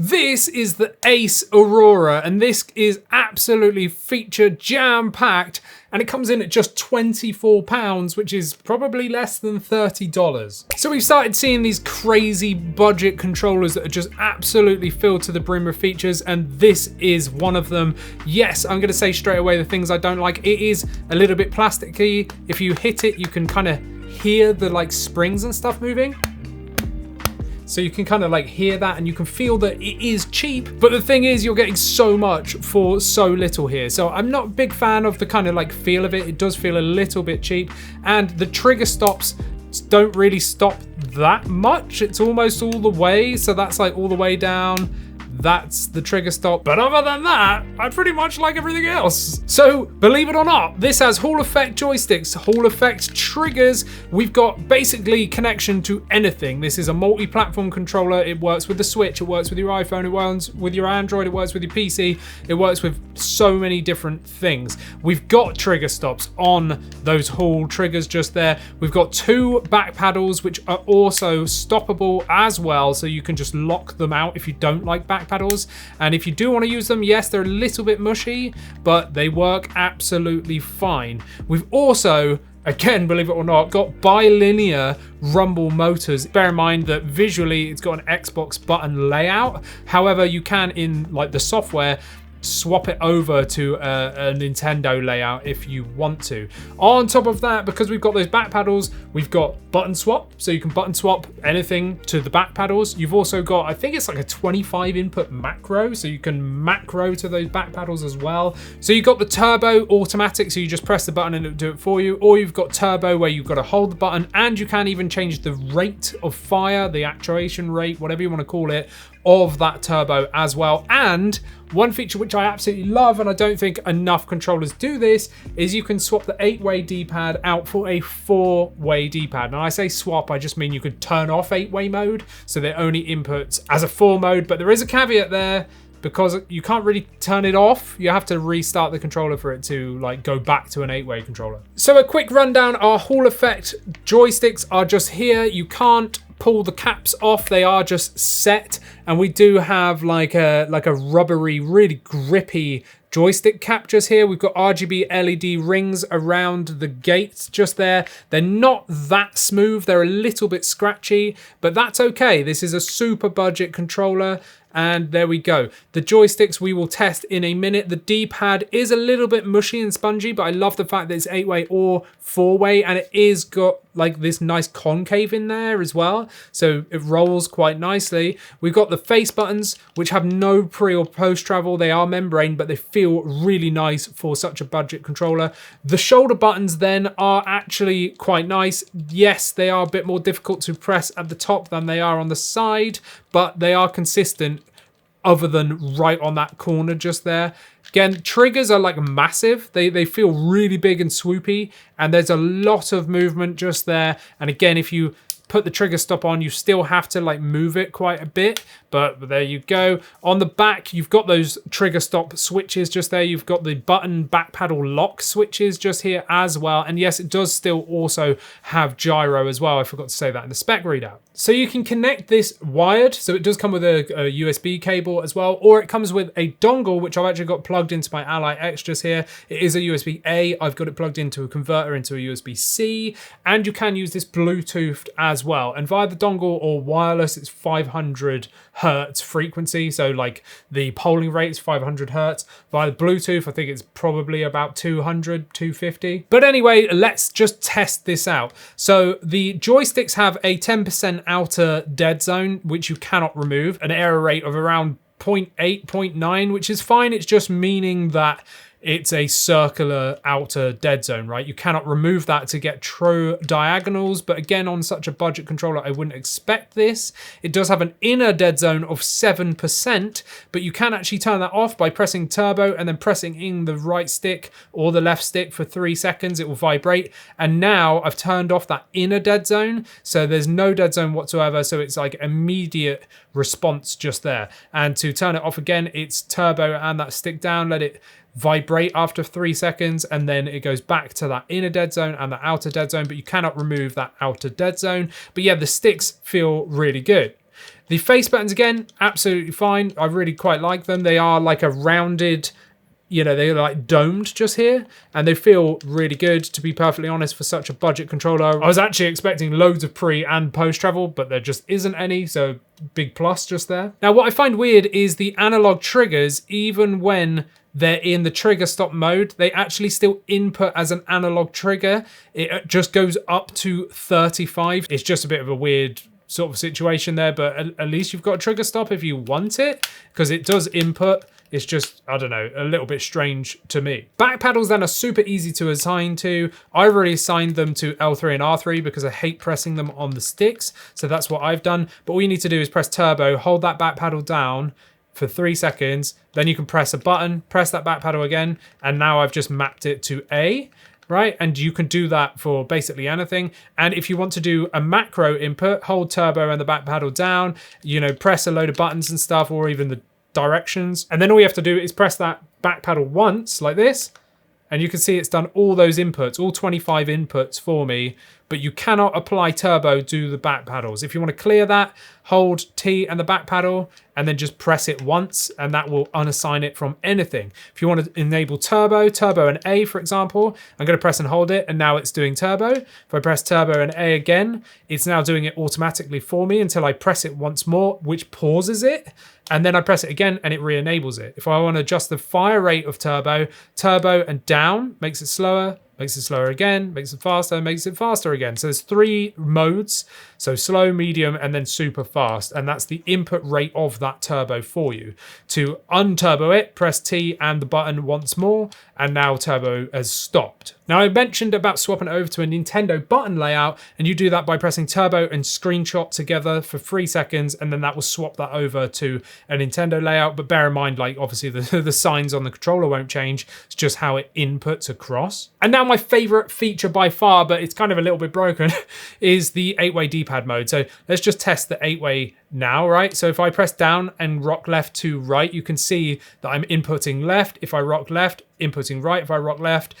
This is the Ace Aurora, and this is absolutely feature jam-packed, and it comes in at just £24, which is probably less than $30. So we've started seeing these crazy budget controllers that are just absolutely filled to the brim with features, and this is one of them. Yes, I'm gonna say straight away the things I don't like. It is a little bit plasticky. If you hit it, you can kind of hear the like springs and stuff moving. So you can kind of like hear that and you can feel that it is cheap, but the thing is you're getting so much for so little here. So I'm not a big fan of the kind of like feel of it. It does feel a little bit cheap, and the trigger stops don't really stop that much. It's almost all the way. So that's like all the way down. That's the trigger stop. But other than that, I pretty much like everything else. So believe it or not, this has Hall effect joysticks, Hall effect triggers. We've got basically connection to anything. This is a multi-platform controller. It works with the Switch, it works with your iPhone, it works with your Android, it works with your PC. It works with so many different things. We've got trigger stops on those Hall triggers just there. We've got two back paddles, which are also stoppable as well. So you can just lock them out if you don't like back paddles, and if you do want to use them, yes, they're a little bit mushy, but they work absolutely fine. We've also, again, believe it or not, got bilinear rumble motors. Bear in mind that visually it's got an Xbox button layout. However, you can, in like the software, swap it over to a Nintendo layout if you want to. On top of that, because we've got those back paddles, we've got button swap, so you can button swap anything to the back paddles. You've also got, I think it's like a 25 input macro, so you can macro to those back paddles as well. So you've got the turbo automatic, so you just press the button and it'll do it for you, or you've got turbo where you've got to hold the button, and you can even change the rate of fire, the actuation rate, whatever you want to call it, of that turbo as well. And one feature which I absolutely love, and I don't think enough controllers do this, is you can swap the 8-way D-pad out for a 4-way D-pad. And I say swap, I just mean you could turn off 8-way mode, so they're only inputs as a 4 mode, but there is a caveat there, because you can't really turn it off. You have to restart the controller for it to like go back to an 8-way controller. So a quick rundown, our Hall effect joysticks are just here. You can't pull the caps off, they are just set, and we do have like a rubbery, really grippy joystick cap just here. We've got RGB LED rings around the gates just there. They're not that smooth, they're a little bit scratchy, but that's okay. This is a super budget controller. And there we go. The joysticks we will test in a minute. The D-pad is a little bit mushy and spongy, but I love the fact that it's 8-way or 4-way, and it is got like this nice concave in there as well. So it rolls quite nicely. We've got the face buttons, which have no pre or post travel. They are membrane, but they feel really nice for such a budget controller. The shoulder buttons then are actually quite nice. Yes, they are a bit more difficult to press at the top than they are on the side, but they are consistent other than right on that corner just there. Again, triggers are like massive. They feel really big and swoopy, and there's a lot of movement just there. And again, if you put the trigger stop on, you still have to like move it quite a bit, but there you go. On the back, you've got those trigger stop switches just there. You've got the button back paddle lock switches just here as well. And yes, it does still also have gyro as well. I forgot to say that in the spec readout. So you can connect this wired. So it does come with a USB cable as well, or it comes with a dongle, which I've actually got plugged into my Ally X just here. It is a USB-A. I've got it plugged into a converter into a USB-C, and you can use this Bluetoothed as well. And via the dongle or wireless, it's 500 hertz frequency. So like the polling rate is 500 hertz. Via Bluetooth, I think it's probably about 200, 250. But anyway, let's just test this out. So the joysticks have a 10% outer dead zone, which you cannot remove, an error rate of around 0.8, 0.9, which is fine. It's just meaning that it's a circular outer dead zone, right? You cannot remove that to get true diagonals, but again, on such a budget controller, I wouldn't expect this. It does have an inner dead zone of 7%, but you can actually turn that off by pressing turbo and then pressing in the right stick or the left stick for 3 seconds. It will vibrate, and now I've turned off that inner dead zone, so there's no dead zone whatsoever, so it's like immediate response just there. And to turn it off again, it's turbo and that stick down, let it vibrate after 3 seconds, and then it goes back to that inner dead zone and the outer dead zone, but you cannot remove that outer dead zone. But yeah, the sticks feel really good. The face buttons, again, absolutely fine. I really quite like them. They are like a rounded, you know, they're like domed just here, and they feel really good, to be perfectly honest, for such a budget controller. I was actually expecting loads of pre and post travel, but there just isn't any, so big plus just there. Now, what I find weird is the analog triggers, even when they're in the trigger stop mode, they actually still input as an analog trigger. It just goes up to 35. It's just a bit of a weird sort of situation there, but at least you've got a trigger stop if you want it, because it does input. It's just, I don't know, a little bit strange to me. Back paddles then are super easy to assign to. I've already assigned them to L3 and R3 because I hate pressing them on the sticks. So that's what I've done. But all you need to do is press turbo, hold that back paddle down for 3 seconds. Then you can press a button, press that back paddle again. And now I've just mapped it to A. Right, and you can do that for basically anything. And if you want to do a macro input, hold turbo and the back paddle down, you know, press a load of buttons and stuff, or even the directions. And then all you have to do is press that back paddle once like this. And you can see it's done all those inputs, all 25 inputs for me, but you cannot apply turbo to the back paddles. If you want to clear that, hold T and the back paddle and then just press it once, and that will unassign it from anything. If you want to enable turbo and A, for example, I'm going to press and hold it, and now it's doing turbo. If I press turbo and A again, it's now doing it automatically for me until I press it once more, which pauses it. And then I press it again and it re-enables it. If I want to adjust the fire rate of turbo and down makes it slower again, makes it faster again. So there's 3 modes. So slow, medium, and then super fast. And that's the input rate of that turbo for you. To unturbo it, press T and the button once more, and now turbo has stopped. Now I mentioned about swapping it over to a Nintendo button layout, and you do that by pressing turbo and screenshot together for 3 seconds, and then that will swap that over to a Nintendo layout. But bear in mind, like obviously the signs on the controller won't change. It's just how it inputs across. And now my favorite feature by far, but it's kind of a little bit broken, is the 8-way D-pad mode. So let's just test the 8-way now, right? So if I press down and rock left to right, you can see that I'm inputting left. If I rock left, inputting right. If I rock left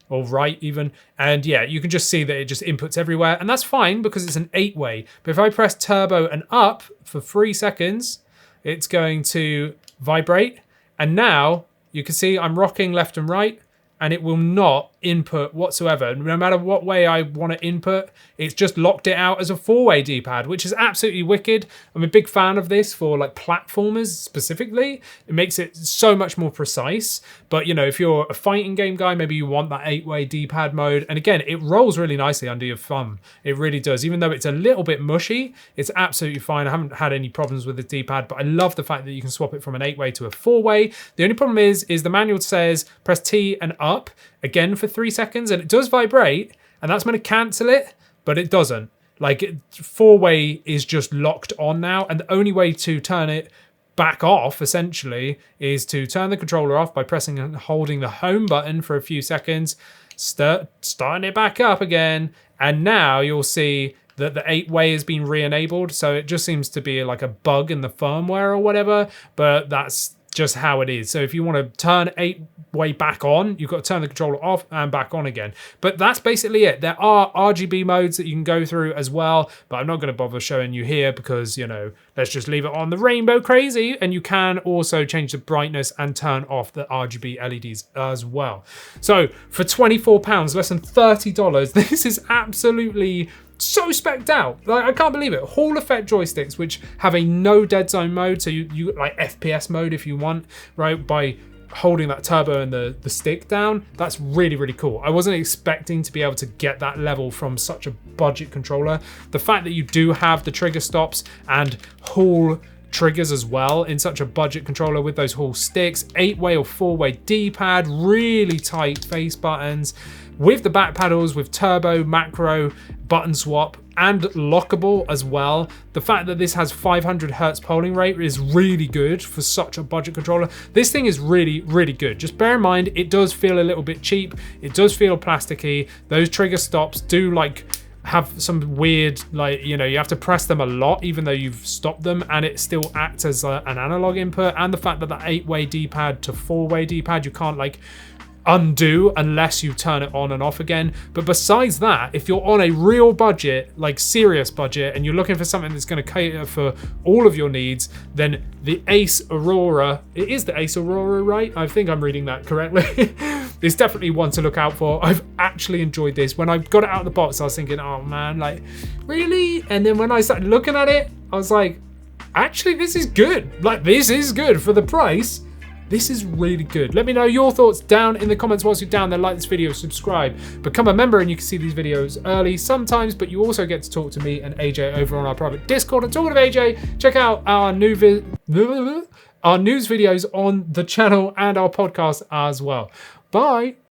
or right even. And yeah, you can just see that it just inputs everywhere. And that's fine because it's an 8-way. But if I press turbo and up for 3 seconds, it's going to vibrate. And now you can see I'm rocking left and right, and it will not input whatsoever. No matter what way I want to input, it's just locked it out as a 4-way D-pad, which is absolutely wicked. I'm a big fan of this for like platformers specifically. It makes it so much more precise. But you know, if you're a fighting game guy, maybe you want that 8-way D-pad mode. And again, it rolls really nicely under your thumb. It really does. Even though it's a little bit mushy, it's absolutely fine. I haven't had any problems with the D-pad, but I love the fact that you can swap it from an 8-way to a 4-way. The only problem is the manual says press T and up again for 3 seconds, and it does vibrate, and that's meant to cancel it, but it doesn't. Like 4-way is just locked on now, and the only way to turn it back off essentially is to turn the controller off by pressing and holding the home button for a few seconds, starting it back up again, and now you'll see that the 8-way has been re-enabled. So it just seems to be like a bug in the firmware or whatever, but that's just how it is. So if you want to turn 8-way back on, you've got to turn the controller off and back on again. But that's basically it. There are RGB modes that you can go through as well, but I'm not going to bother showing you here because, you know, let's just leave it on the rainbow crazy. And you can also change the brightness and turn off the RGB LEDs as well. So for £24, less than $30, this is absolutely so specced out. Like, I can't believe it. Hall effect joysticks, which have a no dead zone mode, so you like FPS mode if you want, right, by holding that turbo and the stick down. That's really, really cool. I wasn't expecting to be able to get that level from such a budget controller. The fact that you do have the trigger stops and Hall triggers as well in such a budget controller with those Hall sticks, 8-way or 4-way D-pad, really tight face buttons, with the back paddles, with turbo, macro, button swap, and lockable as well. The fact that this has 500 hertz polling rate is really good for such a budget controller. This thing is really, really good. Just bear in mind, it does feel a little bit cheap. It does feel plasticky. Those trigger stops do like have some weird, like, you know, you have to press them a lot even though you've stopped them, and it still acts as an analog input. And the fact that the 8-way D-pad to 4-way D-pad, you can't like undo unless you turn it on and off again. But besides that, if you're on a real budget, like serious budget, and you're looking for something that's going to cater for all of your needs, then the Ace Aurora, it is the Ace Aurora, right? I think I'm reading that correctly. It's definitely one to look out for. I've actually enjoyed this. When I got it out of the box, I was thinking, oh man, like, really? And then when I started looking at it, I was like, actually, this is good. Like, this is good for the price. This is really good. Let me know your thoughts down in the comments whilst you're down there. Like this video, subscribe, become a member, and you can see these videos early sometimes, but you also get to talk to me and AJ over on our private Discord. And talking of AJ, check out our news videos on the channel and our podcast as well. Bye.